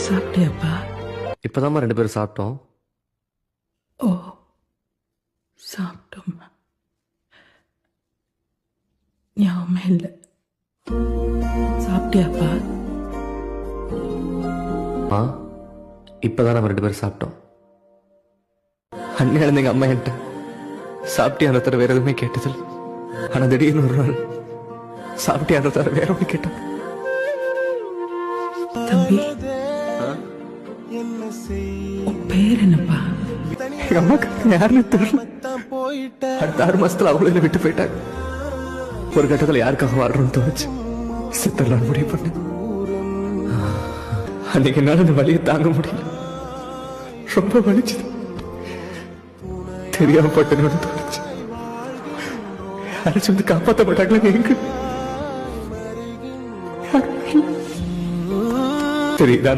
சாப்பிட்டியாப்பா? இப்போதாம்மா 2 பேரும் சாப்பிட்டோம். ஓ, சாப்பிட்டோம்மா. ஞாபகமே இல்லை. சாப்பிட்டியாப்பா? இப்போதான் நம்ம 2 பேரும் சாப்பிட்டோம். அன்னையில எங்க அம்மா என்கிட்ட சாப்பிட்டியான தர வேற எதுவுமே கேட்டதில்லை. ஆனா திடீர்னு ஒரு நாள் சாப்பிட்டியான தர வேற ஒன்று கேட்டேன். தம்பி, உன் பேர் என்னப்பா? எங்க அம்மாக்கு யாருன்னு தெரியல. அடுத்த 6 மாசத்துல அவங்களும் என்னை விட்டு போயிட்டாங்க. ஒரு கட்டத்துல யாருக்காக வாழ்றோம்னு தோணுச்சு. செத்தரலான்னு முடிவு பண்ணேன். அன்னைக்கு என்னால அந்த வலியை தாங்க முடியல. ரொம்ப வலிச்சுது. தெரியாம பட்டணும்னு தோணுச்சு. யாராச்சும் வந்து காப்பாற்ற மாட்டாங்களா? எங்க தெரியுதா?